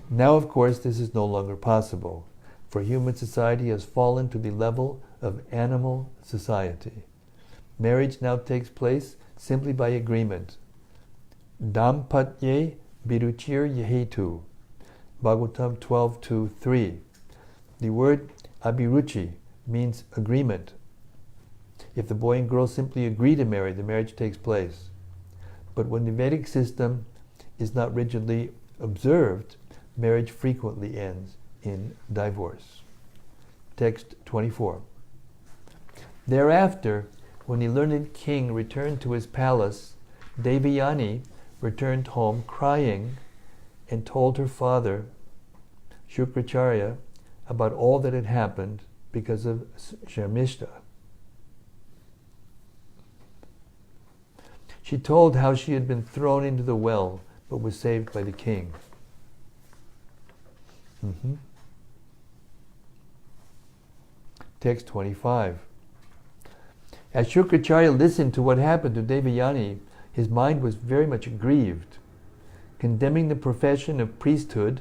Now, of course, this is no longer possible, for human society has fallen to the level of animal society. Marriage now takes place simply by agreement. Dampatye biruchir yehetu. Bhagavatam 12:2-3. The word abhiruchi means agreement. If the boy and girl simply agree to marry, the marriage takes place. But when the Vedic system is not rigidly observed, marriage frequently ends in divorce. Text 24. Thereafter, when the learned king returned to his palace, Devayani returned home crying and told her father, Shukracharya about all that had happened because of Sharmishta. She told how she had been thrown into the well but was saved by the king. Text 25. As Shukracharya listened to what happened to Devayani, his mind was very much grieved, condemning the profession of priesthood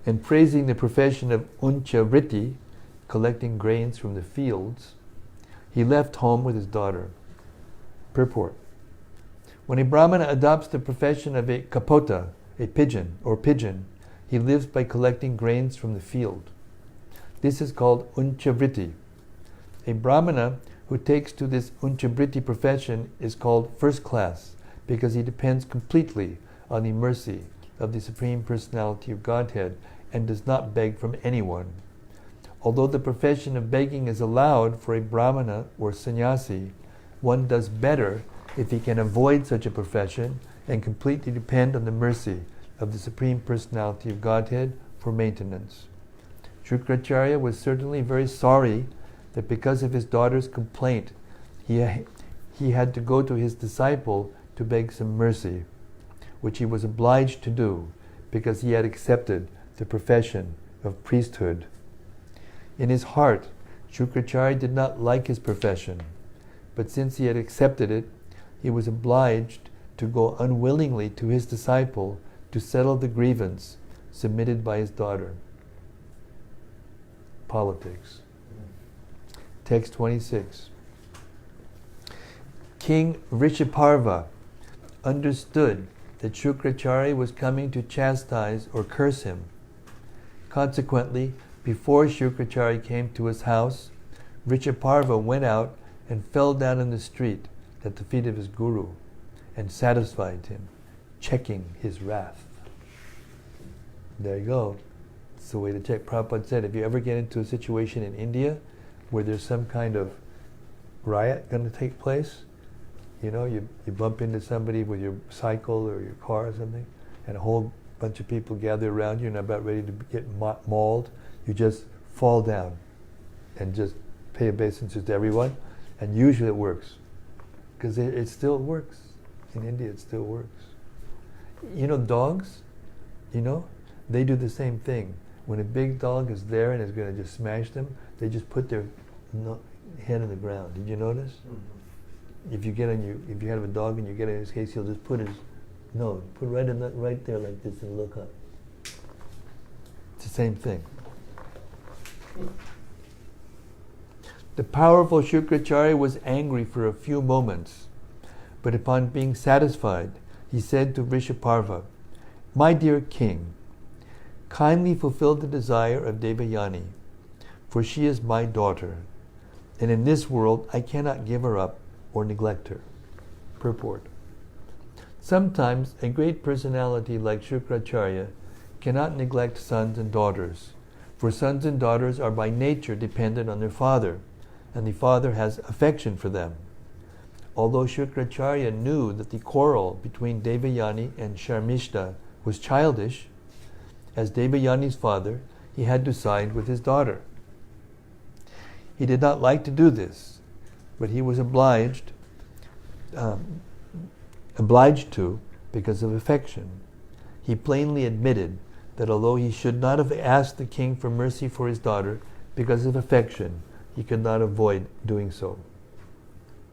and praising the profession of unchavriti, collecting grains from the fields. He left home with his daughter. Purport. When a Brahmana adopts the profession of a kapota, a pigeon, he lives by collecting grains from the field. This is called unchavriti. A Brahmana who takes to this unchavriti profession is called first class because he depends completely on the mercy of the Supreme Personality of Godhead and does not beg from anyone. Although the profession of begging is allowed for a Brahmana or sannyasi, one does better if he can avoid such a profession and completely depend on the mercy of the Supreme Personality of Godhead for maintenance. Shukracharya was certainly very sorry that because of his daughter's complaint, he had to go to his disciple to beg some mercy, which he was obliged to do because he had accepted the profession of priesthood. In his heart, Shukracharya did not like his profession, but since he had accepted it, he was obliged to go unwillingly to his disciple to settle the grievance submitted by his daughter. Politics. Text 26. King Rishiparva understood that Shukracharya was coming to chastise or curse him. Consequently, before Shukracharya came to his house, Rishiparva went out and fell down in the street at the feet of his guru and satisfied him, checking his wrath. There you go. It's the way to check. Prabhupada said, if you ever get into a situation in India where there's some kind of riot going to take place, you bump into somebody with your cycle or your car or something, and a whole bunch of people gather around you and are about ready to get mauled, you just fall down and just pay obeisances to everyone, and usually it works. Because it still works. In India it still works. Dogs, they do the same thing. When a big dog is there and is going to just smash them, they just put their head on the ground. Did you notice? Mm-hmm. If you have a dog and you get in his case, he'll just put right there like this and look up. It's the same thing. The powerful Shukracharya was angry for a few moments, but upon being satisfied, he said to Rishiparva, "My dear king, kindly fulfill the desire of Devayani, for she is my daughter, and in this world I cannot give her up or neglect her." Purport. Sometimes a great personality like Shukracharya cannot neglect sons and daughters, for sons and daughters are by nature dependent on their father, and the father has affection for them. Although Shukracharya knew that the quarrel between Devayani and Sharmishta was childish, as Devayani's father, he had to side with his daughter. He did not like to do this, but he was obliged to because of affection. He plainly admitted that although he should not have asked the king for mercy for his daughter, because of affection, he could not avoid doing so.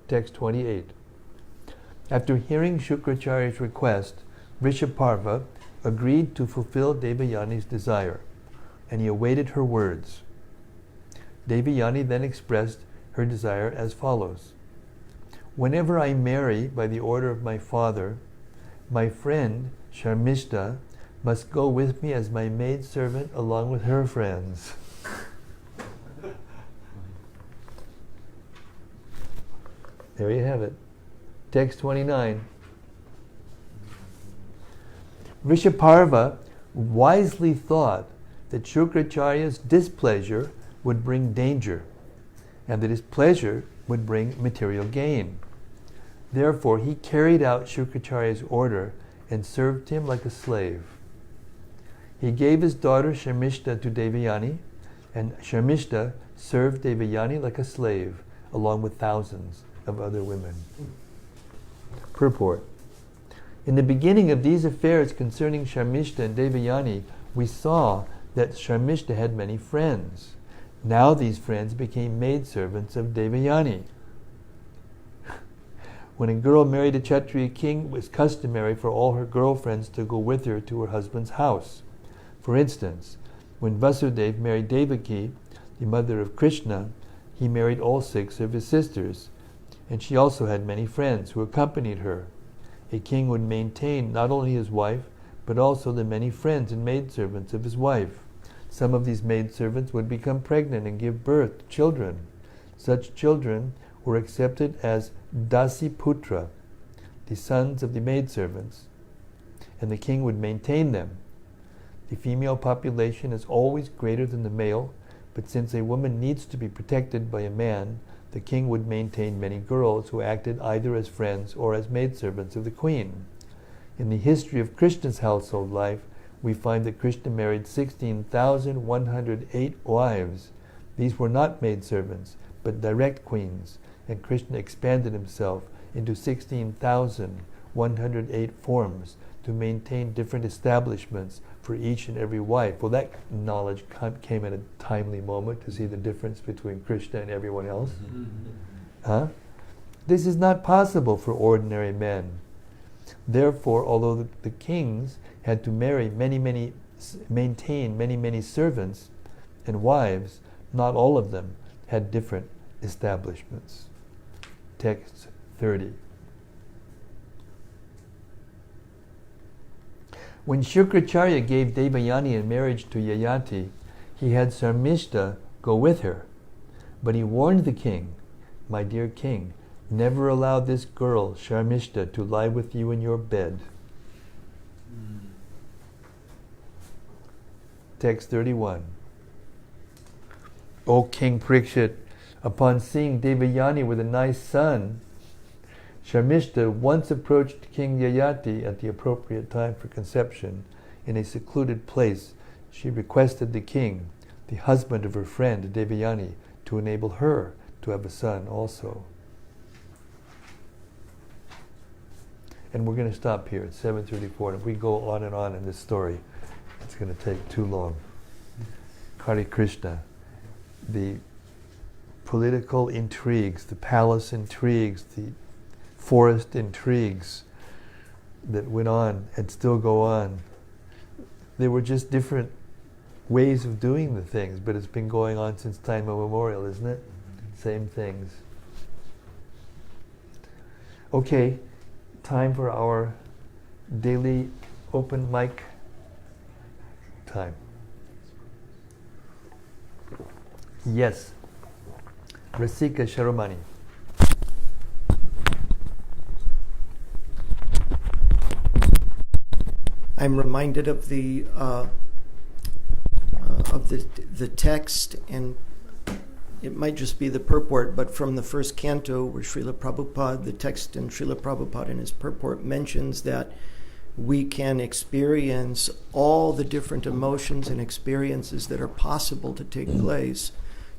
Text 28. After hearing Shukracharya's request, Rishiparva agreed to fulfill Devayani's desire, and he awaited her words. Devayani then expressed her desire as follows: "Whenever I marry by the order of my father, my friend Sharmishta must go with me as my maidservant along with her friends." There you have it. Text 29. Rishiparva wisely thought that Shukracharya's displeasure would bring danger, and that his pleasure would bring material gain. Therefore, he carried out Shukracharya's order and served him like a slave. He gave his daughter Sharmishta to Devayani, and Sharmishta served Devayani like a slave, along with thousands of other women. Purport. In the beginning of these affairs concerning Sharmishta and Devayani, we saw that Sharmishta had many friends. Now these friends became maidservants of Devayani. When a girl married a Kshatriya king, it was customary for all her girlfriends to go with her to her husband's house. For instance, when Vasudeva married Devaki, the mother of Krishna, he married all 6 of his sisters, and she also had many friends who accompanied her. A king would maintain not only his wife, but also the many friends and maidservants of his wife. Some of these maidservants would become pregnant and give birth to children. Such children were accepted as Dasiputra, the sons of the maidservants, and the king would maintain them. The female population is always greater than the male, but since a woman needs to be protected by a man, the king would maintain many girls who acted either as friends or as maidservants of the queen. In the history of Krishna's household life, we find that Krishna married 16,108 wives. These were not maidservants, but direct queens, and Krishna expanded himself into 16,108 forms to maintain different establishments for each and every wife. Well, that knowledge came at a timely moment to see the difference between Krishna and everyone else. Huh? This is not possible for ordinary men. Therefore, although the kings had to maintain many servants and wives, not all of them had different establishments. Text 30. When Shukracharya gave Devayani in marriage to Yayati, he had Sharmishta go with her. But he warned the king, "My dear king, never allow this girl, Sharmishta, to lie with you in your bed." Text 31. O King Parikshit, upon seeing Devayani with a nice son, Sharmishta once approached King Yayati at the appropriate time for conception. In a secluded place, she requested the king, the husband of her friend Devayani, to enable her to have a son also. And we're going to stop here at 7:34. And if we go on and on in this story, it's going to take too long. Hare Krishna. The political intrigues, the palace intrigues, the forest intrigues that went on and still go on. They were just different ways of doing the things, but it's been going on since time immemorial, isn't it? Same things. Okay, time for our daily open mic time. Yes. Rasika Sharomani. I'm reminded of the text, and it might just be the purport, but from the first canto where Srila Prabhupada, the text in Srila Prabhupada in his purport mentions that we can experience all the different emotions and experiences that are possible to take place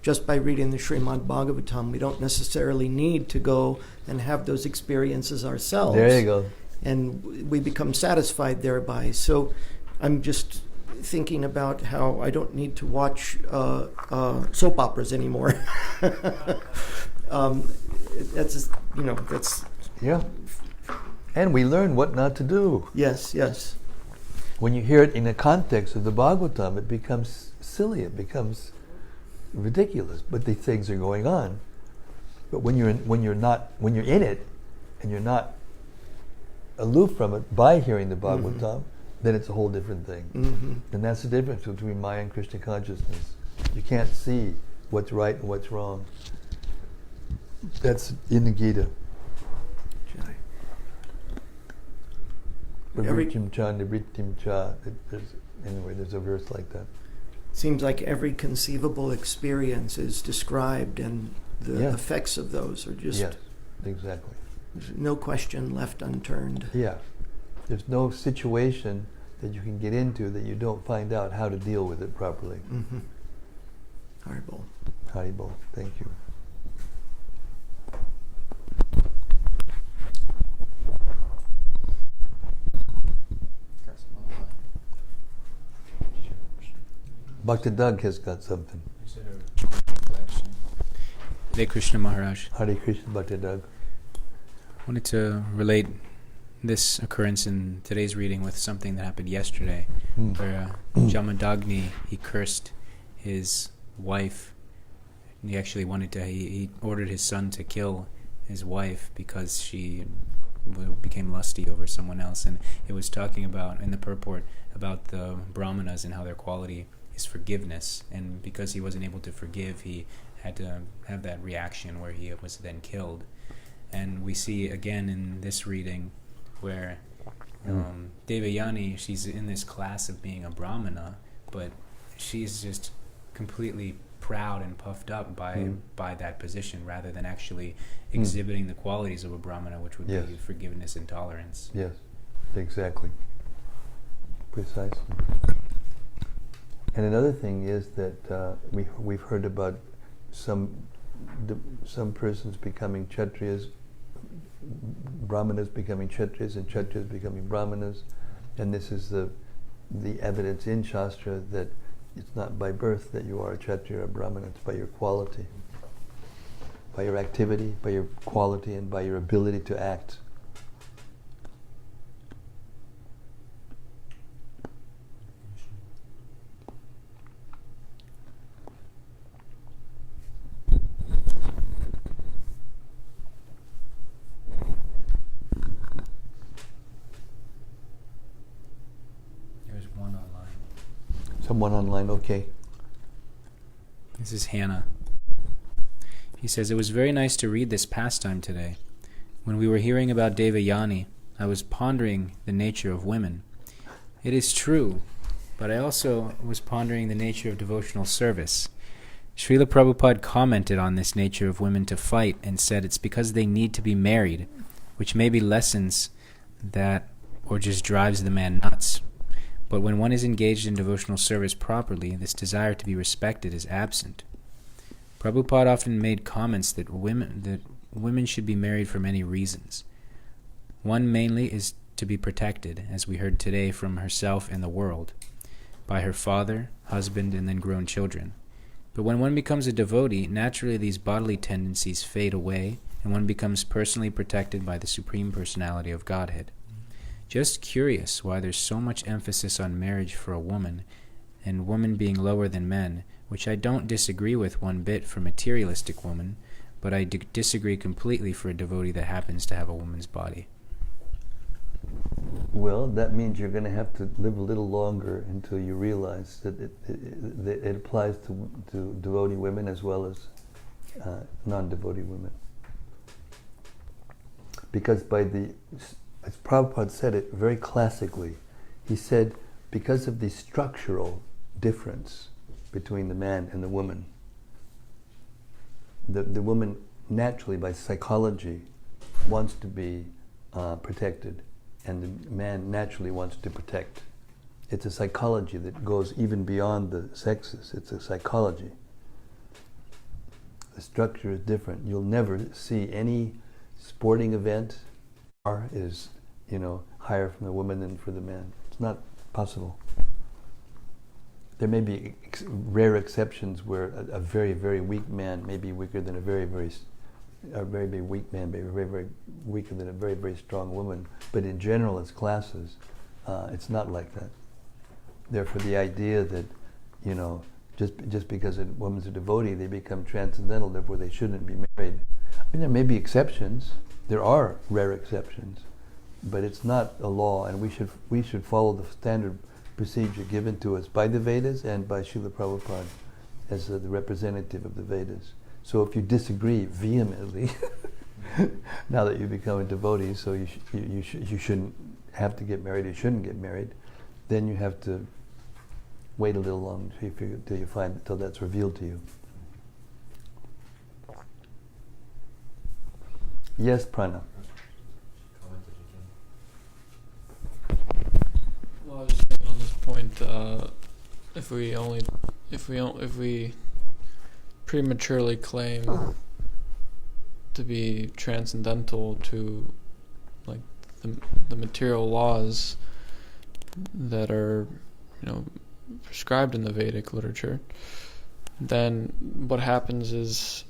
just by reading the Srimad-Bhagavatam. We don't necessarily need to go and have those experiences ourselves. There you go. And we become satisfied thereby. So I'm just thinking about how I don't need to watch soap operas anymore. That's Yeah. And we learn what not to do. Yes. When you hear it in the context of the Bhagavatam, it becomes silly, it becomes ridiculous, but these things are going on. But when you're in it and you're not aloof from it by hearing the Bhagavatam, then it's a whole different thing. And that's the difference between Maya and Krishna consciousness. You can't see what's right and what's wrong. That's in the Gita. There's a verse like that. Seems like every conceivable experience is described, and the effects of those are just... Yes, exactly. There's no question left unturned. Yeah. There's no situation that you can get into that you don't find out how to deal with it properly. Mm-hmm. Haribol. Haribol, thank you. Bhakti Doug has got something. Hare Krishna Maharaj. Hare Krishna, Bhakti Doug. I wanted to relate this occurrence in today's reading with something that happened yesterday, where Jamadagni, he cursed his wife. He actually he ordered his son to kill his wife because she became lusty over someone else. And it was talking about, in the purport, about the Brahmanas and how their quality is forgiveness. And because he wasn't able to forgive, he had to have that reaction where he was then killed. And we see again in this reading where Devayani, she's in this class of being a Brahmana, but she's just completely proud and puffed up by that position, rather than actually exhibiting the qualities of a Brahmana, which would be forgiveness and tolerance. Yes, exactly. Precisely. And another thing is that we've heard about some persons becoming Kshatriyas, Brahmanas becoming Kshatriyas, and Kshatriyas becoming Brahmanas, and this is the evidence in Shastra that it's not by birth that you are a Kshatriya or Brahmana, it's by your quality, by your activity, by your quality, and by your ability to act. Someone online, okay. This is Hannah. He says, "It was very nice to read this pastime today. When we were hearing about Devayani, I was pondering the nature of women. It is true, but I also was pondering the nature of devotional service. Srila Prabhupada commented on this nature of women to fight and said it's because they need to be married, which maybe lessens that or just drives the man nuts. But when one is engaged in devotional service properly, this desire to be respected is absent. Prabhupada often made comments that women should be married for many reasons. One mainly is to be protected, as we heard today, from herself and the world, by her father, husband, and then grown children. But when one becomes a devotee, naturally these bodily tendencies fade away, and one becomes personally protected by the Supreme Personality of Godhead. Just curious why there's so much emphasis on marriage for a woman, and women being lower than men, which I don't disagree with one bit for materialistic women, but I disagree completely for a devotee that happens to have a woman's body." Well, that means you're going to have to live a little longer until you realize that it applies to devotee women as well as non-devotee women. Because as Prabhupada said it very classically, he said, because of the structural difference between the man and the woman, the woman naturally, by psychology, wants to be protected, and the man naturally wants to protect. It's a psychology that goes even beyond the sexes. It's a psychology. The structure is different. You'll never see any sporting event is, higher from the woman than for the man. It's not possible. There may be rare exceptions where a very, very weak man may be weaker than a very, very weak man, may be very, very weaker than a very, very strong woman. But in general, as classes, it's not like that. Therefore, the idea that, just because a woman's a devotee, they become transcendental, therefore they shouldn't be married. I mean, there may be exceptions. There are rare exceptions, but it's not a law, and we should follow the standard procedure given to us by the Vedas and by Srila Prabhupada as the representative of the Vedas. So if you disagree vehemently, now that you become a devotee, so you shouldn't have to get married, you shouldn't get married, then you have to wait a little longer till that's revealed to you. Yes, Prana. Well, I was just if we prematurely claim to be transcendental to like the material laws that are prescribed in the Vedic literature, then what happens is,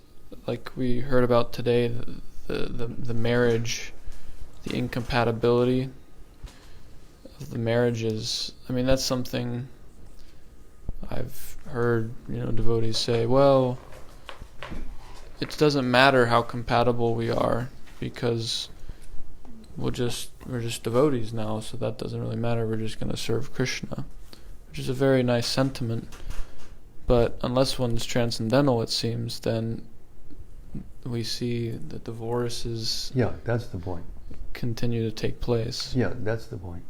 like we heard about today, the marriage, the incompatibility of the marriages. I mean, that's something I've heard devotees say, well, it doesn't matter how compatible we are because we're just devotees now, so that doesn't really matter. We're just going to serve Krishna, which is a very nice sentiment. But unless one's transcendental, it seems, then we see that divorces that's the point. Continue to take place. Yeah, that's the point.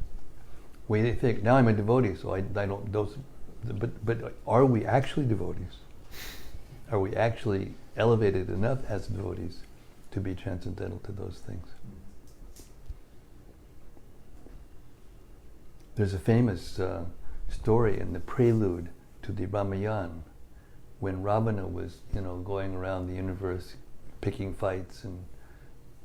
We think, now I'm a devotee, so I don't, but are we actually devotees? Are we actually elevated enough as devotees to be transcendental to those things? There's a famous story in the prelude to the Ramayana when Ravana was, going around the universe picking fights and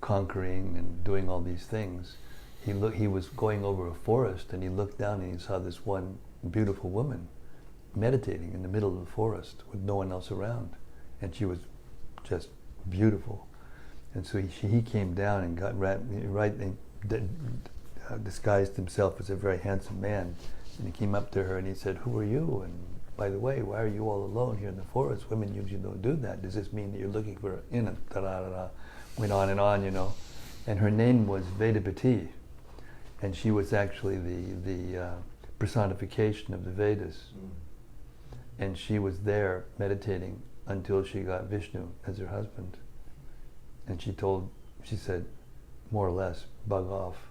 conquering and doing all these things. He was going over a forest and he looked down and he saw this one beautiful woman meditating in the middle of the forest with no one else around, and she was just beautiful. And so he came down and got disguised himself as a very handsome man, and he came up to her and he said, "Who are you? And by the way, why are you all alone here in the forest? Women usually don't do that. Does this mean that you're looking for went on and on, And her name was Vedapati, and she was actually the personification of the Vedas. And she was there meditating until she got Vishnu as her husband. And she said, more or less, bug off.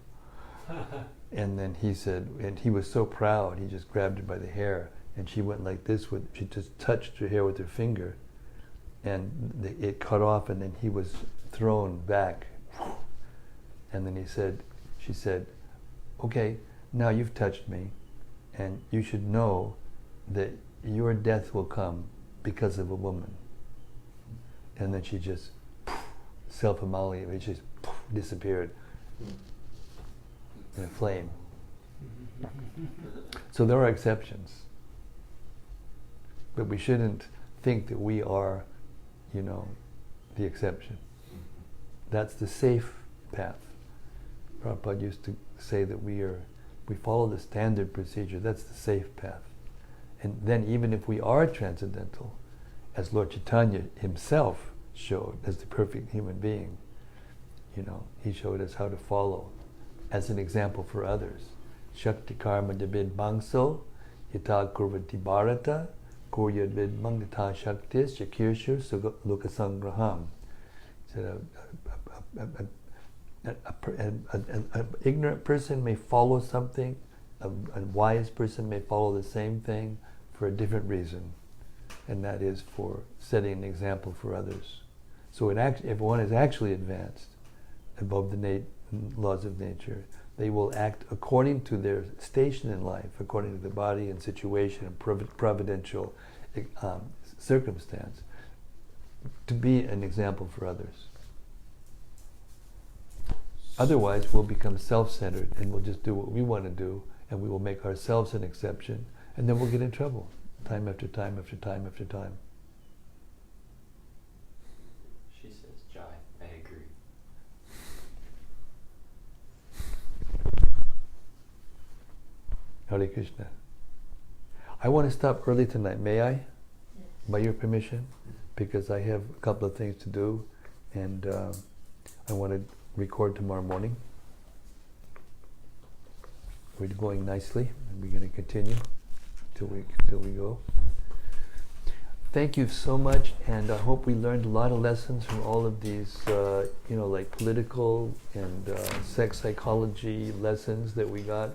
And then he said, and he was so proud, he just grabbed her by the hair, and she went like this she just touched her hair with her finger, and it cut off, and then he was thrown back. And then she said, okay, now you've touched me, and you should know that your death will come because of a woman. And then she just self-immolated, just disappeared in a flame. So there are exceptions, but we shouldn't think that we are, the exception. That's the safe path. Prabhupada used to say that we follow the standard procedure. That's the safe path. And then even if we are transcendental, as Lord Chaitanya himself showed as the perfect human being, he showed us how to follow as an example for others. Shakti karma debid bangso, yata kurvati bharata, kuryad vid mangata shaktis, yakirshu lukasangraham. An ignorant person may follow something, a wise person may follow the same thing for a different reason, and that is for setting an example for others. So if one is actually advanced above the laws of nature, they will act according to their station in life, according to the body and situation and providential circumstance, to be an example for others. Otherwise, we'll become self-centered and we'll just do what we want to do, and we will make ourselves an exception, and then we'll get in trouble time after time after time after time. She says, Jai, I agree. Hare Krishna. I want to stop early tonight. May I? Yes. By your permission? Because I have a couple of things to do, and I want to record tomorrow morning. We're going nicely, and we're going to continue till we go. Thank you so much, and I hope we learned a lot of lessons from all of these, like political and sex psychology lessons that we got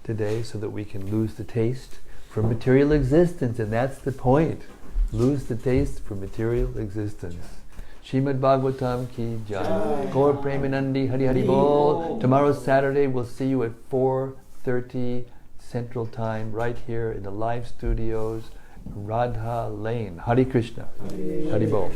today, so that we can lose the taste for material existence, and that's the point. Lose the taste for material existence. Srimad-Bhagavatam ki jai. Gaur Premanandi Hari Hari Bol. Tomorrow's Saturday. We'll see you at 4:30 Central Time, right here in the live studios, Radha Lane. Hare Krishna. Hare Bol.